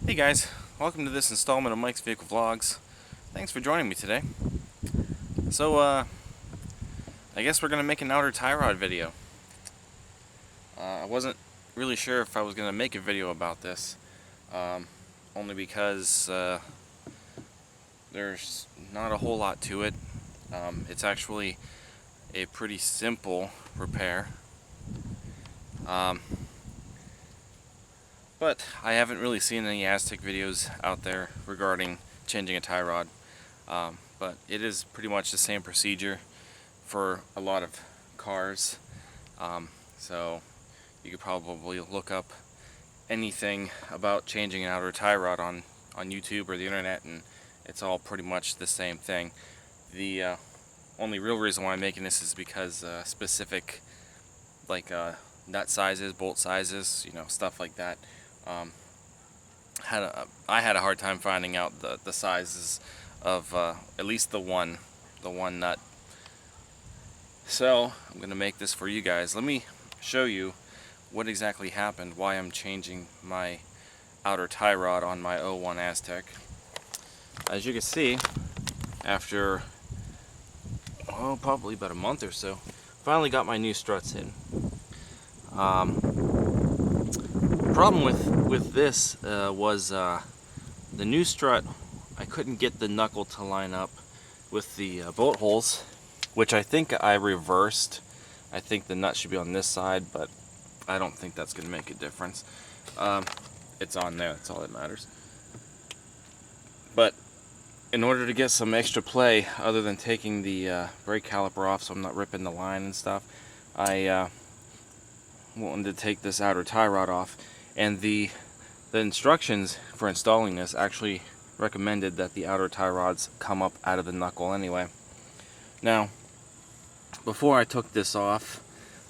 Hey guys, welcome to this installment of Mike's Vehicle Vlogs. Thanks for joining me today. So, I guess we're going to make an outer tie rod video. I wasn't really sure if I was going to make a video about this, only because there's not a whole lot to it. It's actually a pretty simple repair. But I haven't really seen any Aztek videos out there regarding changing a tie rod. But it is pretty much the same procedure for a lot of cars. So you could probably look up anything about changing an outer tie rod on YouTube or the internet, and it's all pretty much the same thing. The only real reason why I'm making this is because specific, like nut sizes, bolt sizes, stuff like that. I had a hard time finding out the sizes of at least the one nut. So I'm gonna make this for you guys. Let me show you what exactly happened, why I'm changing my outer tie rod on my 01 Aztek. As you can see, after probably about a month or so, finally got my new struts in. The problem with this was the new strut. I couldn't get the knuckle to line up with the bolt holes, which I think I reversed. I think the nut should be on this side, but I don't think that's going to make a difference. It's on there, that's all that matters. But in order to get some extra play, other than taking the brake caliper off so I'm not ripping the line and stuff, I wanted to take this outer tie rod off. And the instructions for installing this actually recommended that the outer tie rods come up out of the knuckle anyway. Now, before I took this off,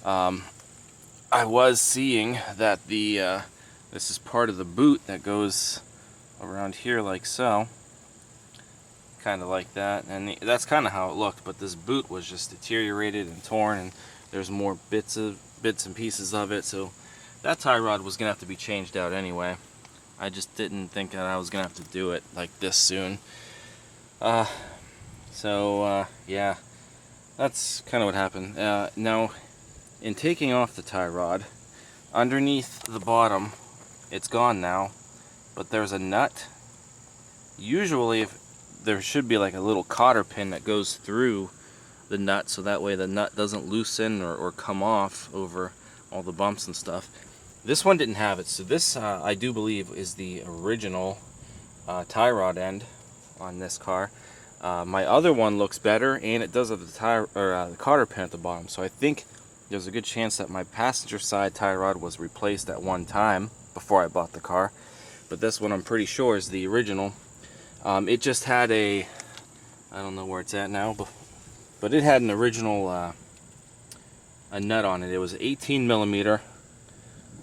I was seeing that this is part of the boot that goes around here like so, kind of like that, and that's kind of how it looked. But this boot was just deteriorated and torn, and there's more bits and pieces of it, so that tie rod was gonna have to be changed out anyway. I just didn't think that I was gonna have to do it like this soon. Yeah, that's kind of what happened. Now, in taking off the tie rod, underneath the bottom, it's gone now, but there's a nut. Usually, there should be like a little cotter pin that goes through the nut, so that way the nut doesn't loosen or come off over all the bumps and stuff. This one didn't have it, so this I do believe is the original tie rod end on this car. My other one looks better, and it does have the cotter pin at the bottom, so I think there's a good chance that my passenger side tie rod was replaced at one time before I bought the car. But this one I'm pretty sure is the original. It just had I don't know where it's at now, but it had an original a nut on it. It was 18 millimeter.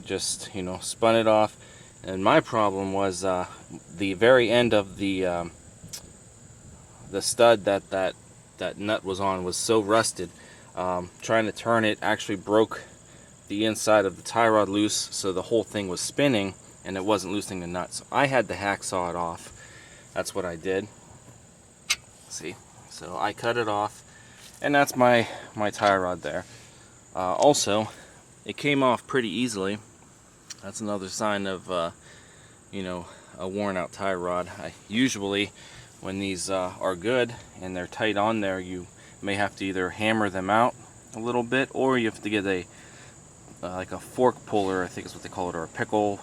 Just spun it off, and my problem was the very end of the stud that nut was on was so rusted. Trying to turn it actually broke the inside of the tie rod loose, so the whole thing was spinning and it wasn't loosening the nut. So I had to hacksaw it off. That's what I did. See, so I cut it off, and that's my tie rod there. Also, it came off pretty easily. That's another sign of a worn out tie rod. Usually when these are good and they're tight on there, you may have to either hammer them out a little bit, or you have to get like a fork puller, I think is what they call it, or a pickle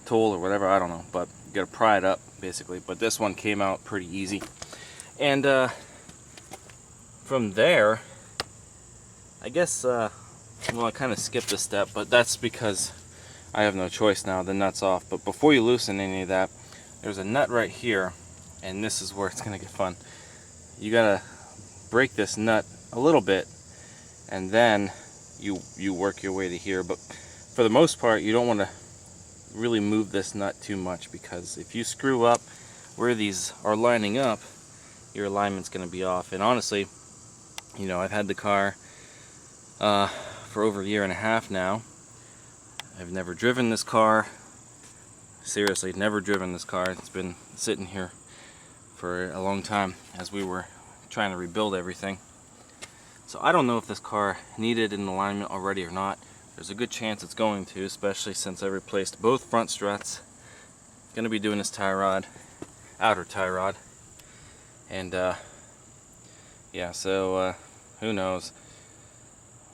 tool or whatever, I don't know, but you gotta pry it up basically. But this one came out pretty easy. And from there, I guess well, I kind of skipped a step, but that's because I have no choice now. The nut's off. But before you loosen any of that, there's a nut right here, and this is where it's gonna get fun. You gotta break this nut a little bit, and then you work your way to here. But for the most part, you don't want to really move this nut too much, because if you screw up where these are lining up, your alignment's gonna be off. And honestly, I've had the car for over a year and a half now. I've never driven this car. Seriously, never driven this car. It's been sitting here for a long time as we were trying to rebuild everything. So I don't know if this car needed an alignment already or not. There's a good chance it's going to, especially since I replaced both front struts. Gonna be doing this tie rod, outer tie rod, and yeah, so who knows.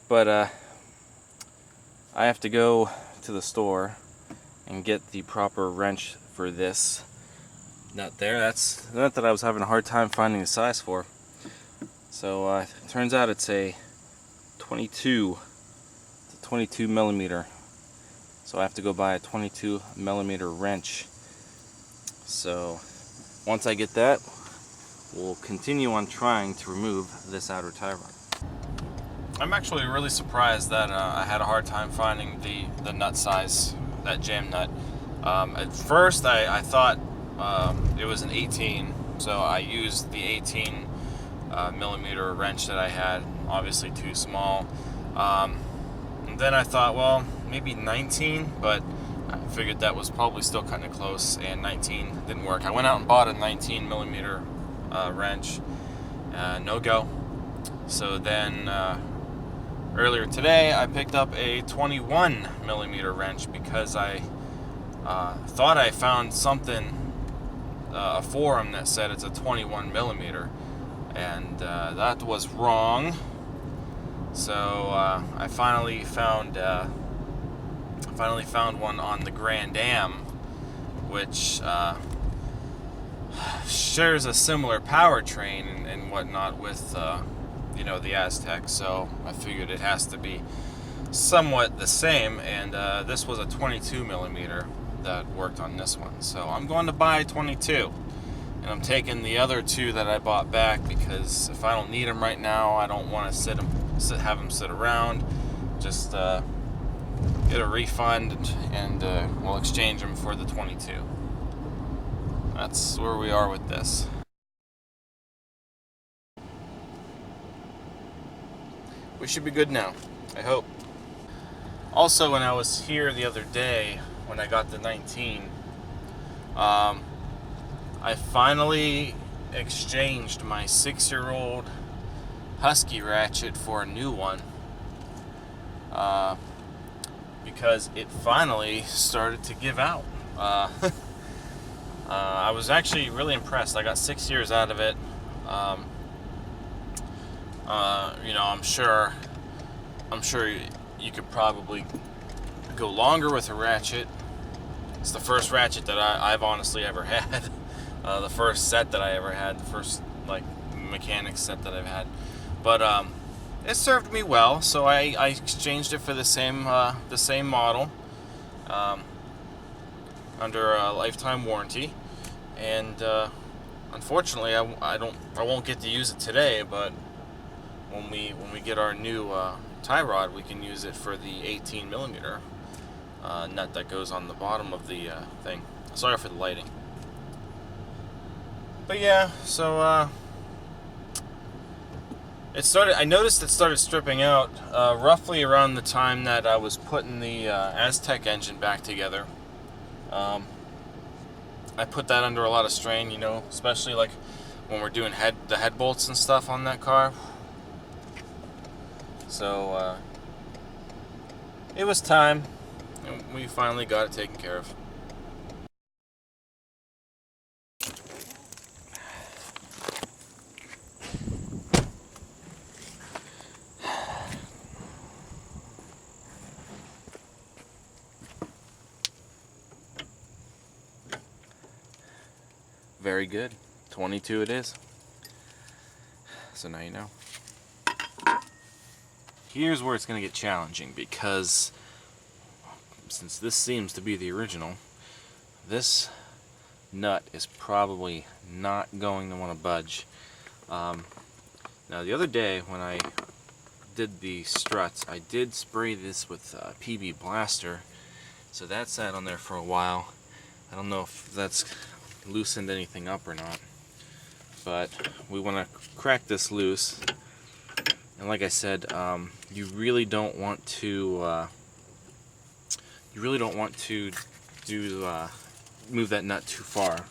But I have to go to the store and get the proper wrench for this nut there. That's the nut that I was having a hard time finding the size for. So it turns out it's a 22 millimeter. So I have to go buy a 22 millimeter wrench. So once I get that, we'll continue on trying to remove this outer tie rod. I'm actually really surprised that I had a hard time finding the nut size, that jam nut. At first I thought it was an 18, so I used the 18 millimeter wrench that I had, obviously too small. And then I thought, well, maybe 19, but I figured that was probably still kind of close, and 19 didn't work. I went out and bought a 19 millimeter wrench, no go. So then earlier today I picked up a 21 millimeter wrench because I thought I found something, a forum that said it's a 21 millimeter, and that was wrong. So I finally found one on the Grand Am, which shares a similar powertrain and whatnot with you know, the Aztek. So I figured it has to be somewhat the same, and this was a 22 millimeter that worked on this one. So I'm going to buy 22, and I'm taking the other two that I bought back because if I don't need them right now, I don't want to have them sit around. Just get a refund, and we'll exchange them for the 22. That's where we are with this. We should be good now, I hope. Also, when I was here the other day, when I got the 19, I finally exchanged my 6-year-old Husky ratchet for a new one, because it finally started to give out. I was actually really impressed. I got 6 years out of it. You know, I'm sure you could probably go longer with a ratchet. It's the first ratchet that I've honestly ever had. The first set that I ever had, the first like mechanic set that I've had. But it served me well, so I exchanged it for the same model under a lifetime warranty. And unfortunately, I won't get to use it today. But when we get our new tie rod, we can use it for the 18 millimeter nut that goes on the bottom of the thing. Sorry for the lighting. But yeah, so I noticed it started stripping out roughly around the time that I was putting the Aztek engine back together. I put that under a lot of strain, you know, especially like when we're doing the head bolts and stuff on that car. So it was time, and we finally got it taken care of. Very good. 22 it is. So now you know. Here's where it's going to get challenging, because since this seems to be the original, this nut is probably not going to want to budge. Now the other day when I did the struts, I did spray this with PB Blaster, so that sat on there for a while. I don't know if that's loosened anything up or not, but we want to crack this loose. And like I said, you really don't want to do move that nut too far.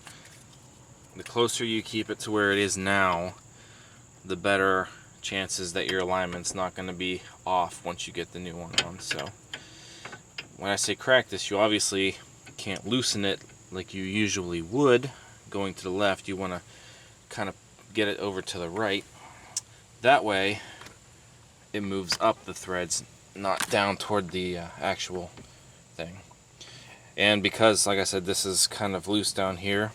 The closer you keep it to where it is now, the better chances that your alignment's not going to be off once you get the new one on. So when I say crack this, you obviously can't loosen it like you usually would going to the left. You want to kind of get it over to the right. That way it moves up the threads, not down toward the actual thing. And because, like I said, this is kind of loose down here,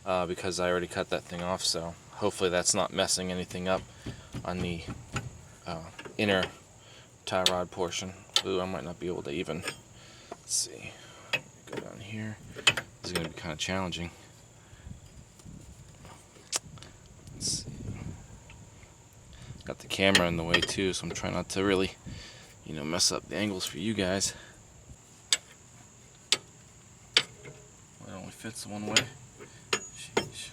because I already cut that thing off, so hopefully that's not messing anything up on the inner tie rod portion. Ooh, I might not be able to even, let's see, go down here. This is going to be kind of challenging. Let's see. Got the camera in the way too, so I'm trying not to really, mess up the angles for you guys. It only fits one way. Sheesh.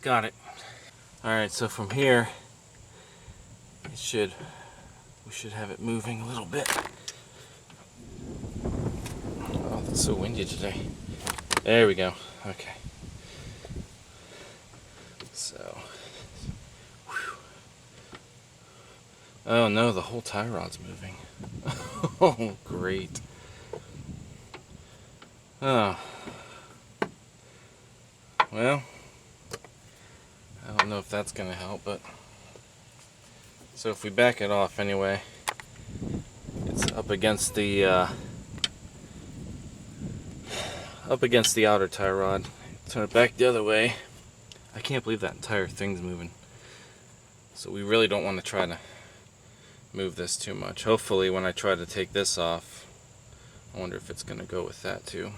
Got it. Alright, so from here, we should have it moving a little bit. Oh, it's so windy today. There we go. Okay. So, whew. Oh no, the whole tie rod's moving. Oh, great. Oh. Well, I don't know if that's going to help, but so if we back it off anyway, it's up against the outer tie rod. Turn it back the other way. I can't believe that entire thing's moving. So we really don't want to try to move this too much. Hopefully when I try to take this off, I wonder if it's going to go with that too.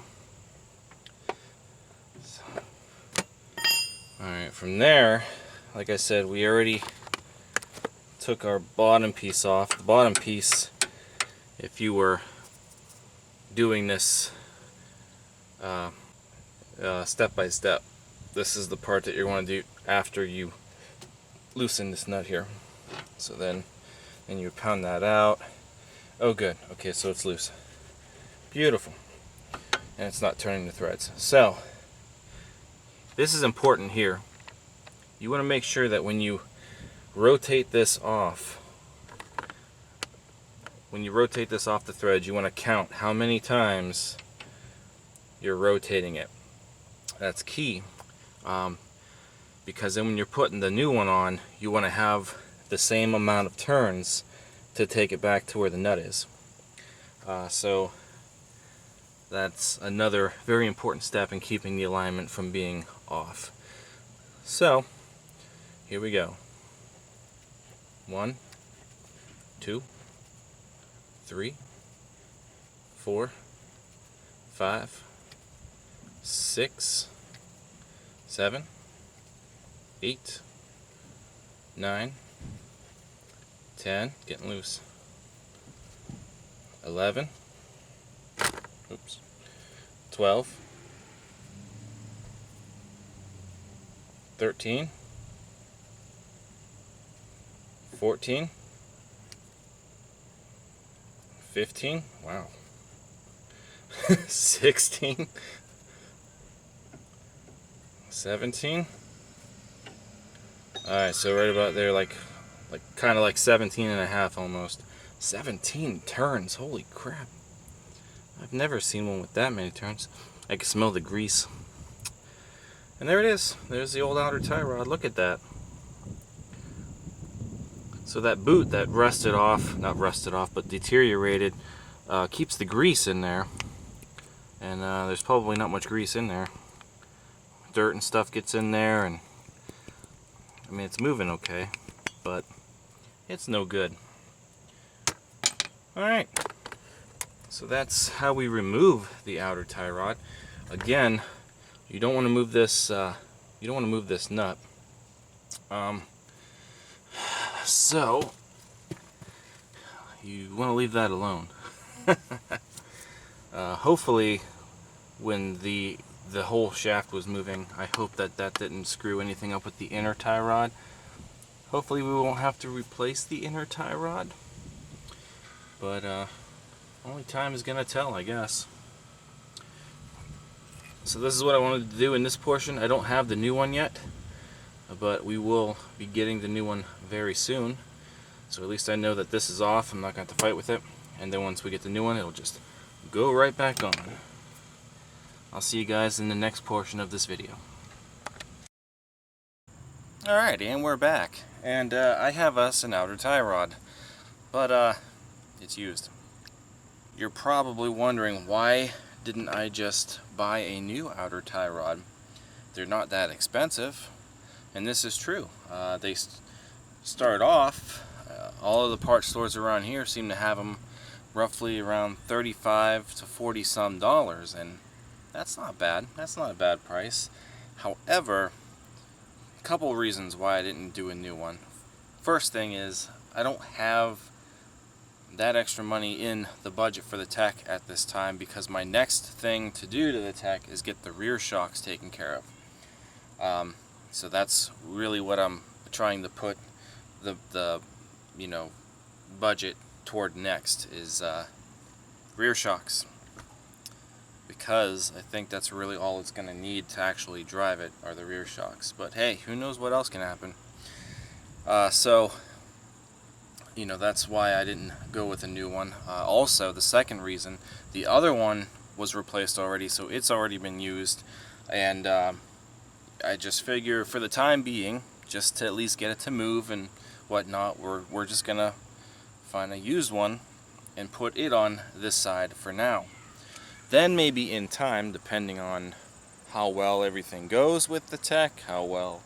Alright, from there, like I said, we already took our bottom piece off. The bottom piece, if you were doing this step by step, this is the part that you're going to do after you loosen this nut here. So then you pound that out. Oh good, okay, so it's loose. Beautiful. And it's not turning the threads. So this is important here. You want to make sure that when you rotate this off, the threads, you want to count how many times you're rotating it. That's key, because then when you're putting the new one on, you want to have the same amount of turns to take it back to where the nut is. So that's another very important step in keeping the alignment from being off. So here we go. 1, 2, 3, 4, 5, 6, 7, 8, 9, 10, getting loose, 11, oops, 12, 13, 14, 15, wow, 16, 17. Alright, so right about there, like kind of like 17 and a half almost. 17 turns, holy crap. I've never seen one with that many turns. I can smell the grease. And there it is. There's the old outer tie rod. Look at that. So that boot that rusted off, not rusted off, but deteriorated, keeps the grease in there. And there's probably not much grease in there. Dirt and stuff gets in there, and I mean, it's moving okay, but it's no good. Alright, so that's how we remove the outer tie rod. Again, you don't want to move this. You don't want to move this nut. So you want to leave that alone. Hopefully, when the whole shaft was moving, I hope that didn't screw anything up with the inner tie rod. Hopefully we won't have to replace the inner tie rod, but only time is gonna tell, I guess. So this is what I wanted to do in this portion. I don't have the new one yet, but we will be getting the new one very soon. So at least I know that this is off. I'm not going to have to fight with it. And then once we get the new one, it'll just go right back on. I'll see you guys in the next portion of this video. Alright, and we're back. And I have us an outer tie rod, but it's used. You're probably wondering, why didn't I just buy a new outer tie rod? They're not that expensive, and this is true. They start off, all of the parts stores around here seem to have them roughly around $35 to $40 some, and that's not bad. That's not a bad price. However, a couple reasons why I didn't do a new one. First thing is, I don't have that extra money in the budget for the tech at this time, because my next thing to do to the tech is get the rear shocks taken care of. So that's really what I'm trying to put the budget toward next, is rear shocks, because I think that's really all it's going to need to actually drive it, are the rear shocks. But hey, who knows what else can happen. So that's why I didn't go with a new one. Also, the second reason, the other one was replaced already, so it's already been used, and I just figure for the time being, just to at least get it to move and whatnot, we're just gonna find a used one and put it on this side for now. Then maybe in time, depending on how well everything goes with the tech, how well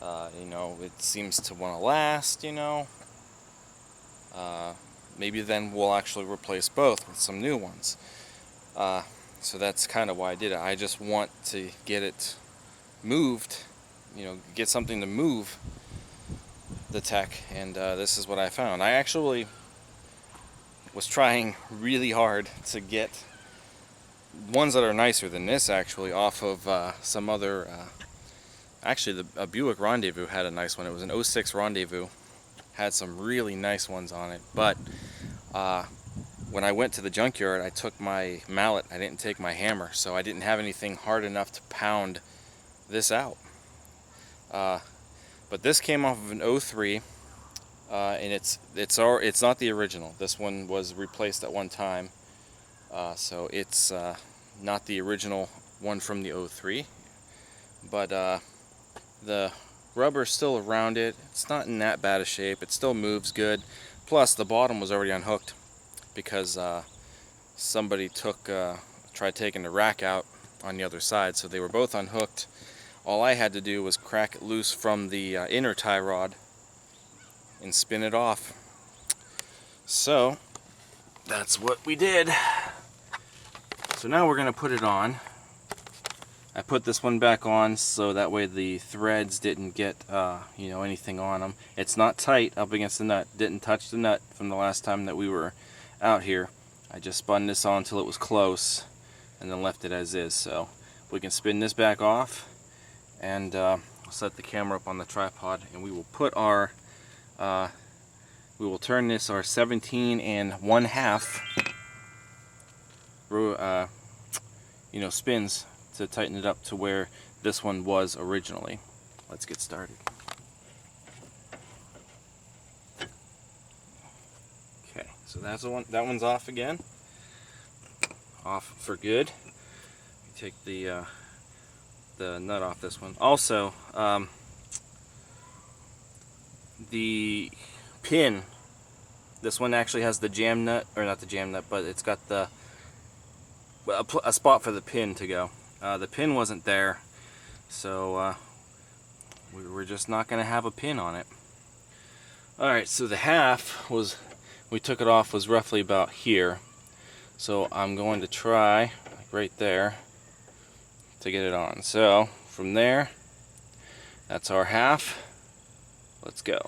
it seems to want to last, maybe then we'll actually replace both with some new ones. So that's kind of why I did it. I just want to get it moved, get something to move the tech, and this is what I found. I actually was trying really hard to get ones that are nicer than this, actually, off of some other, actually a Buick Rendezvous had a nice one. It was an 06 Rendezvous. Had some really nice ones on it, but when I went to the junkyard, I took my mallet. I didn't take my hammer, so I didn't have anything hard enough to pound this out. But this came off of an 03, and it's not the original. This one was replaced at one time, so it's not the original one from the 03. But the rubber's still around it. It's not in that bad a shape. It still moves good. Plus, the bottom was already unhooked because somebody tried taking the rack out on the other side, so they were both unhooked. All I had to do was crack it loose from the inner tie rod and spin it off. So that's what we did. So now we're going to put it on. I put this one back on so that way the threads didn't get anything on them. It's not tight up against the nut. Didn't touch the nut from the last time that we were out here. I just spun this on until it was close and then left it as is. So we can spin this back off, and I'll set the camera up on the tripod, and we will put our we will turn this our 17 1/2 spins to tighten it up to where this one was originally. Let's get started. Okay, so that's the one. That one's off again. Off for good. Take the nut off this one. Also, the pin, this one actually has the jam nut, or not the jam nut, but it's got the a spot for the pin to go. The pin wasn't there, so we're just not going to have a pin on it. Alright, so the half was, we took it off, was roughly about here. So I'm going to try, like right there, to get it on. So from there, that's our half. Let's go.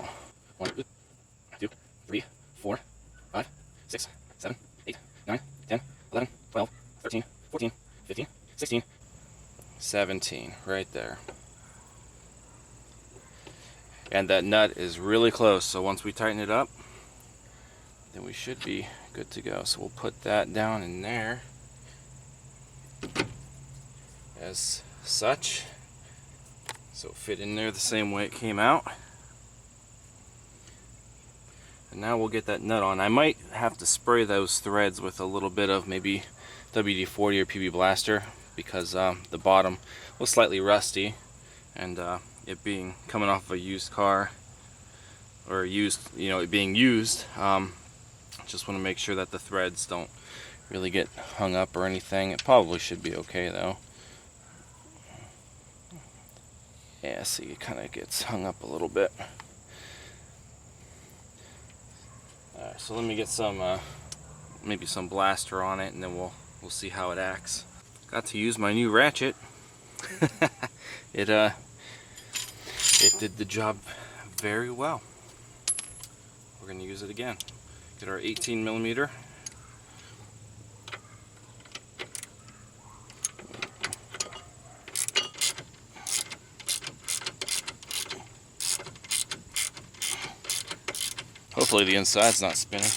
1, 2, 3, 4, 5, 6, 7, 8, 9, 10, 11, 12, 13, 14, 15, 16, 17, right there. And that nut is really close, so once we tighten it up, then we should be good to go. So we'll put that down in there as such, so it fit in there the same way it came out. And now we'll get that nut on. I might have to spray those threads with a little bit of maybe WD-40 or PB Blaster, because the bottom was slightly rusty, and it being coming off of a used car, or used, you know, it being used, just want to make sure that the threads don't really get hung up or anything. It probably should be okay though. Yeah, see, it kind of gets hung up a little bit. Alright, so let me get some maybe some blaster on it, and then we'll see how it acts. Got to use my new ratchet. It did the job very well. We're going to use it again. Get our 18mm. Hopefully the inside's not spinning,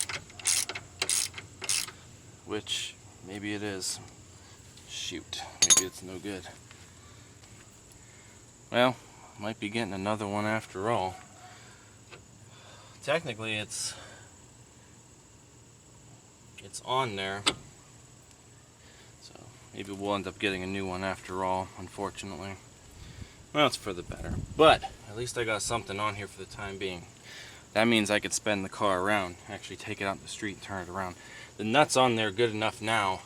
which maybe it is. Shoot, maybe it's no good. Well, might be getting another one after all. Technically it's on there, so maybe we'll end up getting a new one after all, unfortunately. Well, it's for the better, but at least I got something on here for the time being. That means I could spin the car around, actually take it out in the street and turn it around. The nut's on there good enough now.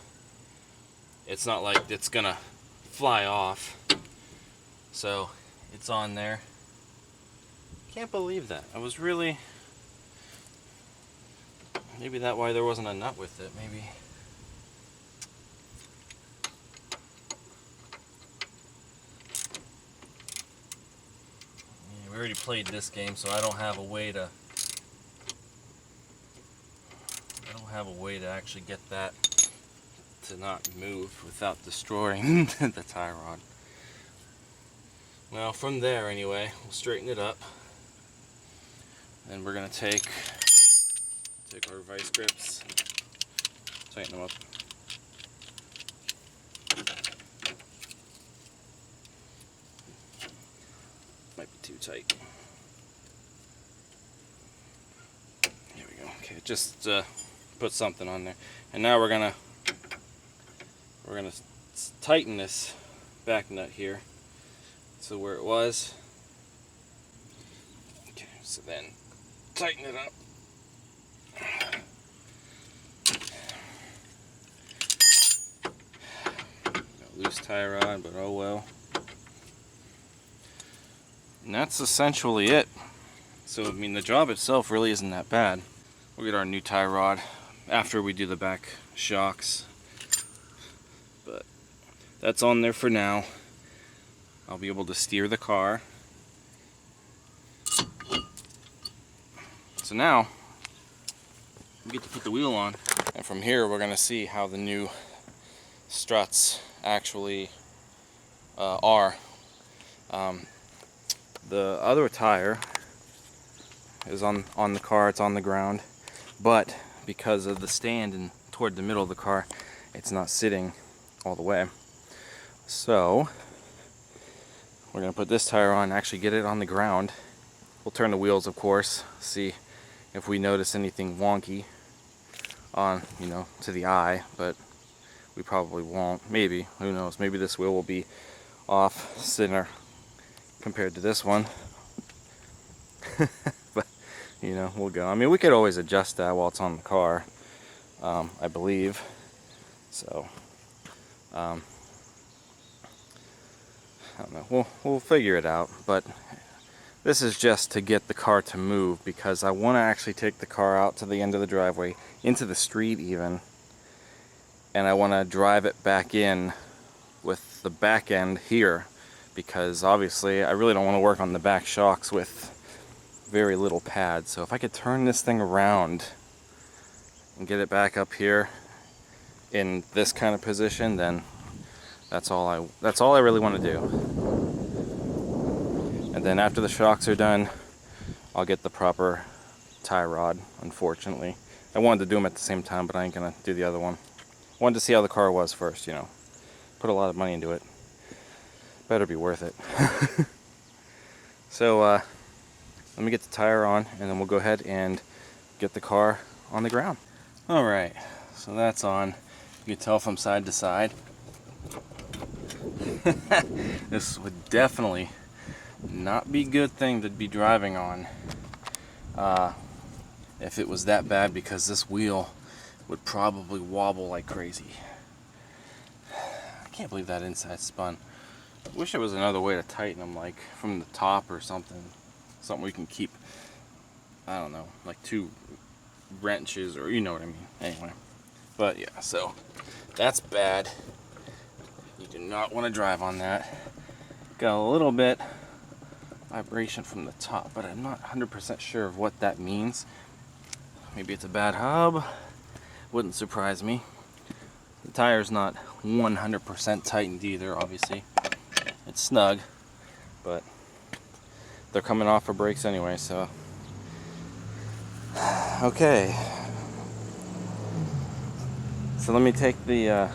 It's not like it's gonna fly off, so it's on there. Can't believe that. I was really, maybe that's why there wasn't a nut with it, maybe. Yeah, we already played this game, so I don't have a way to actually get that to not move without destroying the tie rod. Well, from there anyway, we'll straighten it up. And we're gonna take our vice grips, tighten them up. Might be too tight. Here we go. Okay, just put something on there. And now we're gonna tighten this back nut here. So where it was. Okay, so then tighten it up. Loose tie rod, but oh well. And that's essentially it. So I mean, the job itself really isn't that bad. We'll get our new tie rod after we do the back shocks. But that's on there for now. I'll be able to steer the car. So now we get to put the wheel on, and from here we're going to see how the new struts actually are. The other tire is on the car, it's on the ground, but because of the stand and toward the middle of the car, it's not sitting all the way. So we're going to put this tire on, actually get it on the ground. We'll turn the wheels, of course, see if we notice anything wonky on, you know, to the eye, but we probably won't. Maybe, who knows, maybe this wheel will be off center compared to this one. But you know, we'll go. I mean, we could always adjust that while it's on the car, I believe. So, I don't know. We'll figure it out. But this is just to get the car to move, because I want to actually take the car out to the end of the driveway, into the street even, and I want to drive it back in with the back end here, because obviously I really don't want to work on the back shocks with very little pad. So if I could turn this thing around and get it back up here in this kind of position, then that's all I really want to do. And then after the shocks are done, I'll get the proper tie rod. Unfortunately, I wanted to do them at the same time, but I ain't gonna do the other one. I wanted to see how the car was first, you know. Put a lot of money into it. Better be worth it. So let me get the tire on, and then we'll go ahead and get the car on the ground. Alright, so that's on. You can tell from side to side. This would definitely not be a good thing to be driving on if it was that bad, because this wheel would probably wobble like crazy. I can't believe that inside spun. I wish there was another way to tighten them, like from the top or something. Something we can keep, I don't know, like 2 wrenches, or you know what I mean. Anyway, but yeah, so that's bad. You do not want to drive on that. Got a little bit vibration from the top, but I'm not 100% sure of what that means. Maybe it's a bad hub. Wouldn't surprise me. The tire's not 100% tightened either, obviously. It's snug, but they're coming off for brakes anyway, so. Okay. So let me take the,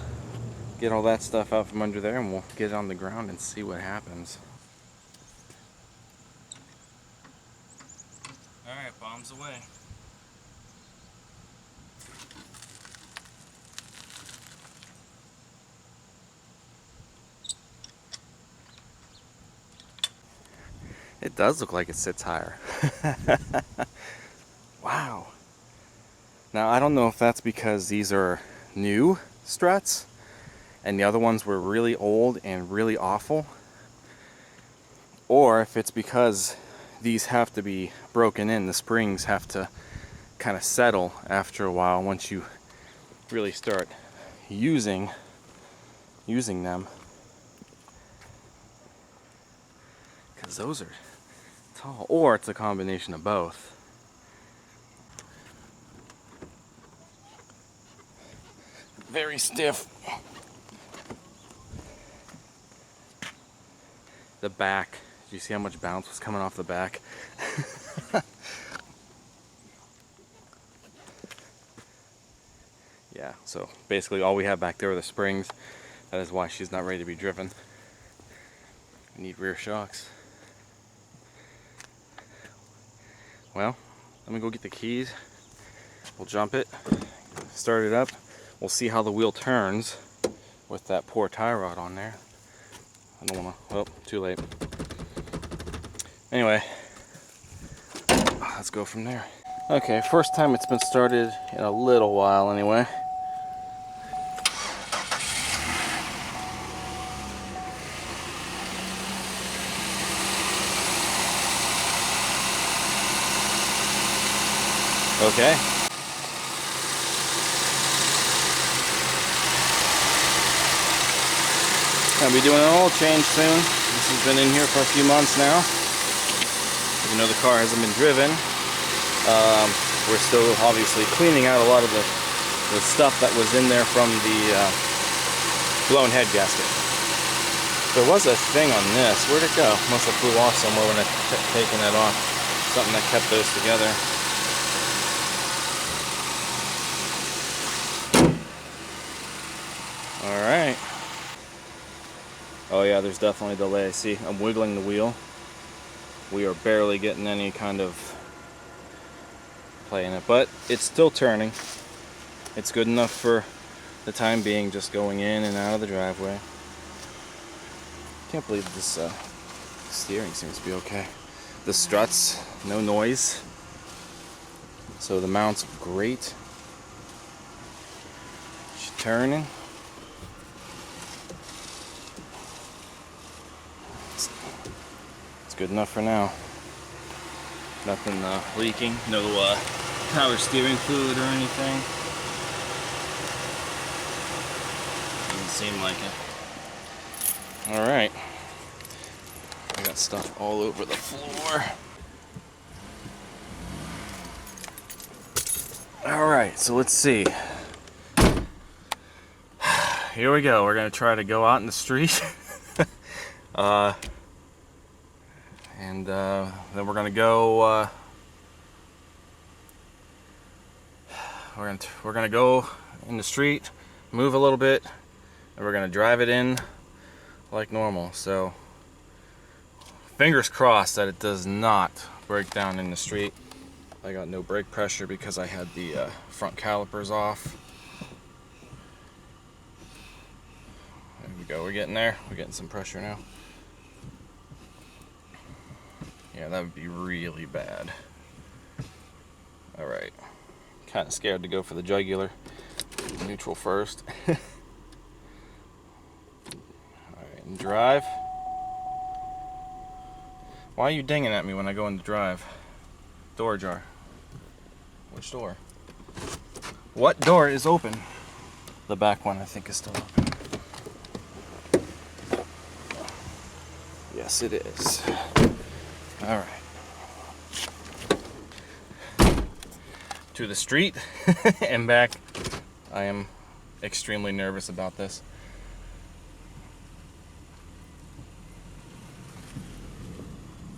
get all that stuff out from under there, and we'll get it on the ground and see what happens. Alright, bombs away. It does look like it sits higher. Wow. Now, I don't know if that's because these are new struts and the other ones were really old and really awful, or if it's because these have to be broken in. The springs have to kind of settle after a while once you really start using them, because those are tall. Or it's a combination of both. Very stiff. The back, do you see how much bounce was coming off the back? Yeah, so basically all we have back there are the springs. That is why she's not ready to be driven. We need rear shocks. Well, let me go get the keys. We'll jump it, start it up. We'll see how the wheel turns with that poor tie rod on there. I don't want to, well, too late. Anyway, let's go from there. Okay, first time it's been started in a little while anyway. Okay. I'll be doing an oil change soon. This has been in here for a few months now. Even though the car hasn't been driven, we're still obviously cleaning out a lot of the stuff that was in there from the blown head gasket. There was a thing on this. Where'd it go? Must have flew off somewhere when I kept taking that off. Something that kept those together. Alright. Oh yeah, there's definitely a delay. See, I'm wiggling the wheel. We are barely getting any kind of play in it, but it's still turning. It's good enough for the time being, just going in and out of the driveway. Can't believe this steering seems to be okay. The struts, no noise. So the mount's great. She's turning. It's good enough for now. Nothing leaking. No power steering fluid or anything. Doesn't seem like it. Alright. I got stuff all over the floor. Alright, so let's see. Here we go. We're going to try to go out in the street. And then we're going to go... we're going to go in the street, move a little bit, and we're going to drive it in like normal. So, fingers crossed that it does not break down in the street. I got no brake pressure because I had the front calipers off. There we go, we're getting there. We're getting some pressure now. Yeah, that would be really bad. Alright. Kind of scared to go for the jugular. Neutral first. Alright, and drive. Why are you dinging at me when I go into drive? Door ajar. Which door? What door is open? The back one, I think, is still open. Yes, it is. Alright. To the street and back. I am extremely nervous about this.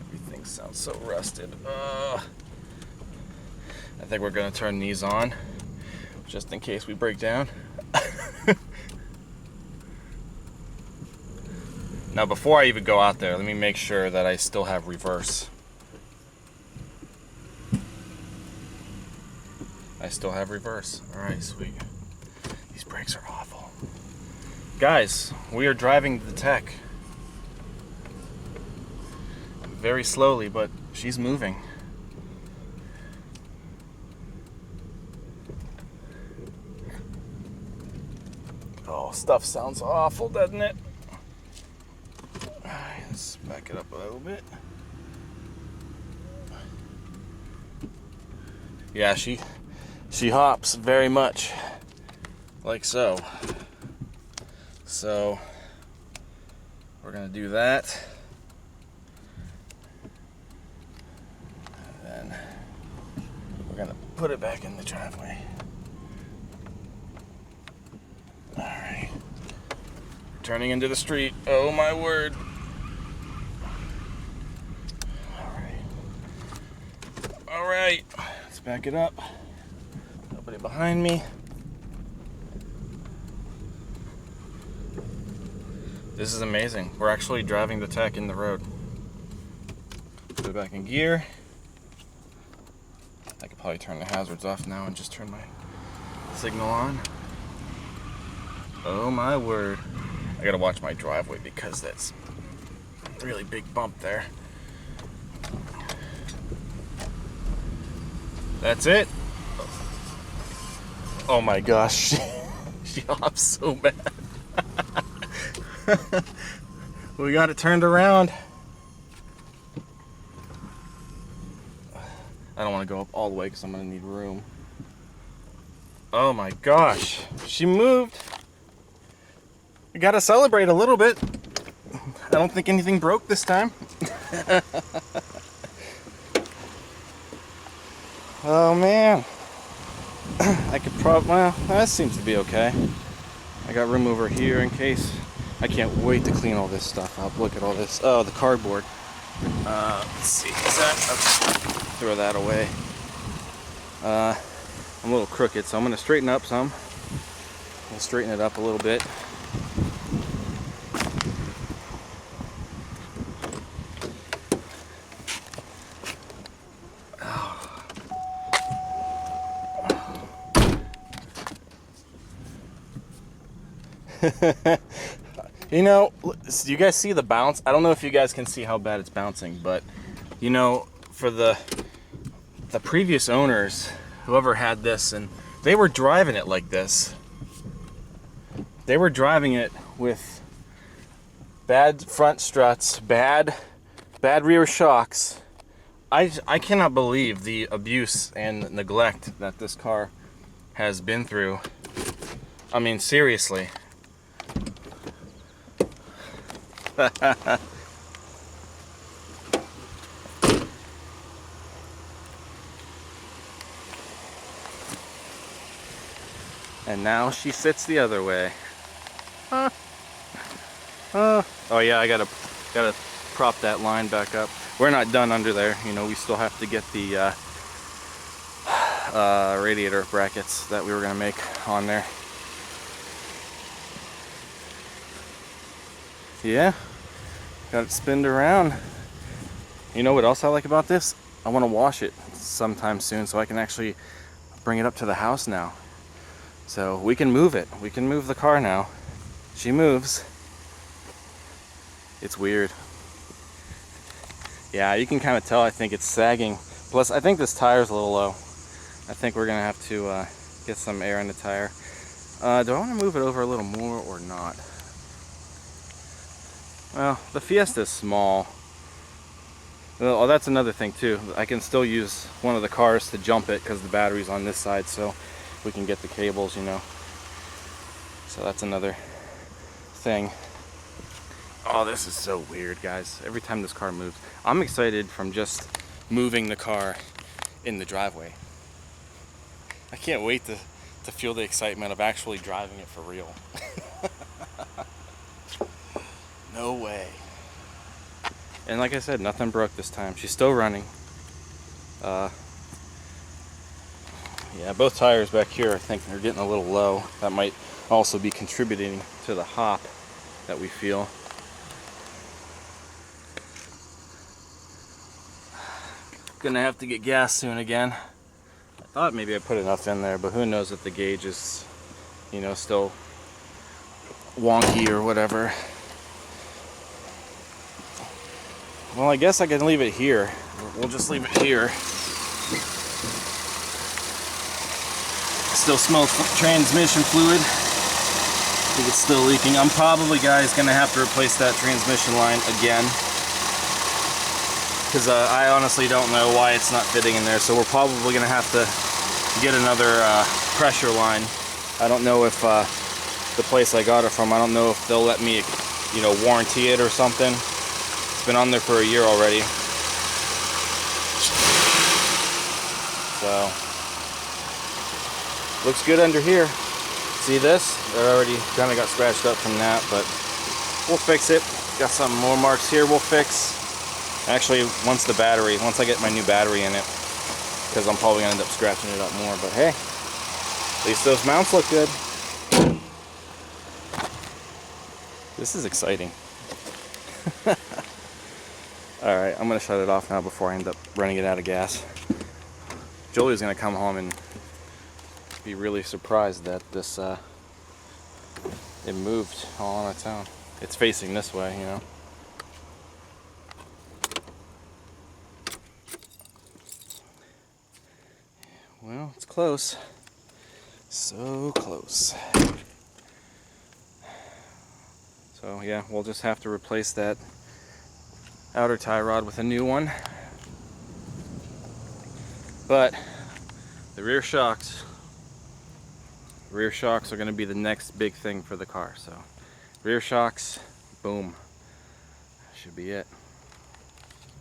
Everything sounds so rusted. I think we're going to turn these on just in case we break down. Now, before I even go out there, let me make sure that I still have reverse. I still have reverse. Alright, sweet. These brakes are awful. Guys, we are driving the tech. Very slowly, but she's moving. Oh, stuff sounds awful, doesn't it? Alright, let's back it up a little bit. Yeah, she hops very much, like so. So, we're gonna do that. And then we're gonna put it back in the driveway. Alright. Turning into the street. Oh my word. Alright. Let's back it up. Nobody behind me. This is amazing. We're actually driving the tech in the road. Put it back in gear. I could probably turn the hazards off now and just turn my signal on. Oh my word. I gotta watch my driveway because that's a really big bump there. That's it. Oh my gosh. She hops so bad. We got it turned around. I don't want to go up all the way because I'm going to need room. Oh my gosh. She moved. We got to celebrate a little bit. I don't think anything broke this time. Oh man. I could probably, well, that seems to be okay. I got room over here in case. I can't wait to clean all this stuff up. Look at all this. Oh, the cardboard. Let's see. Is that? Okay. Throw that away. I'm a little crooked, so I'm going to straighten up some. I'll straighten it up a little bit. You know, do you guys see the bounce? I don't know if you guys can see how bad it's bouncing, but you know, for the previous owners, whoever had this, and they were driving it like this. They were driving it with bad front struts, bad rear shocks. I cannot believe the abuse and neglect that this car has been through. I mean, seriously. And now she sits the other way. Oh yeah, I gotta prop that line back up. We're not done under there, you know. We still have to get the radiator brackets that we were gonna make on there. Yeah, got it spinned around. You know what else I like about this? I want to wash it sometime soon so I can actually bring it up to the house now. So we can move it. We can move the car now. She moves. It's weird. Yeah, you can kind of tell. I think it's sagging. Plus, I think this tire's a little low. I think we're gonna have to get some air in the tire. Do I want to move it over a little more or not? Well, the Fiesta's small. Oh, that's another thing too. I can still use one of the cars to jump it because the battery's on this side, so we can get the cables, you know. So that's another thing. Oh, this is so weird, guys. Every time this car moves. I'm excited from just moving the car in the driveway. I can't wait to feel the excitement of actually driving it for real. No way. And like I said, nothing broke this time. She's still running. Yeah, both tires back here I think are getting a little low. That might also be contributing to the hop that we feel. Gonna have to get gas soon again. I thought maybe I put enough in there, but who knows if the gauge is, you know, still wonky or whatever. Well, I guess I can leave it here. We'll just leave it here. Still smells transmission fluid. I think it's still leaking. I'm probably, guys, gonna have to replace that transmission line again, because I honestly don't know why it's not fitting in there. So we're probably gonna have to get another pressure line. I don't know if the place I got it from, I don't know if they'll let me, you know, warranty it or something. It's been on there for a year already. So looks good under here. See this? It already kind of got scratched up from that, but we'll fix it. Got some more marks here we'll fix. Actually, once I get my new battery in it, because I'm probably gonna end up scratching it up more, but hey, at least those mounts look good. This is exciting. Alright, I'm gonna shut it off now before I end up running it out of gas. Julie's gonna come home and be really surprised that this it moved all on its own. It's facing this way, you know. Well, it's close. So close. So yeah, we'll just have to replace that outer tie rod with a new one. But the rear shocks are going to be the next big thing for the car. So rear shocks, boom, should be it.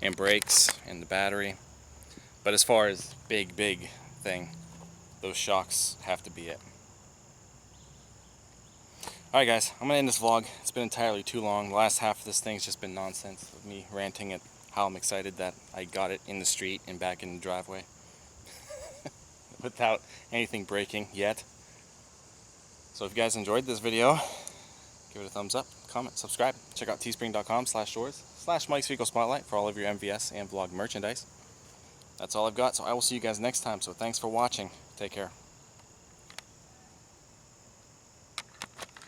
And brakes and the battery. But as far as big thing, those shocks have to be it. Alright guys, I'm going to end this vlog. It's been entirely too long. The last half of this thing's just been nonsense of me ranting at how I'm excited that I got it in the street and back in the driveway without anything breaking yet. So if you guys enjoyed this video, give it a thumbs up, comment, subscribe. Check out teespring.com/stores/Mike's Vehicle Spotlight for all of your MVS and vlog merchandise. That's all I've got, so I will see you guys next time. So thanks for watching. Take care.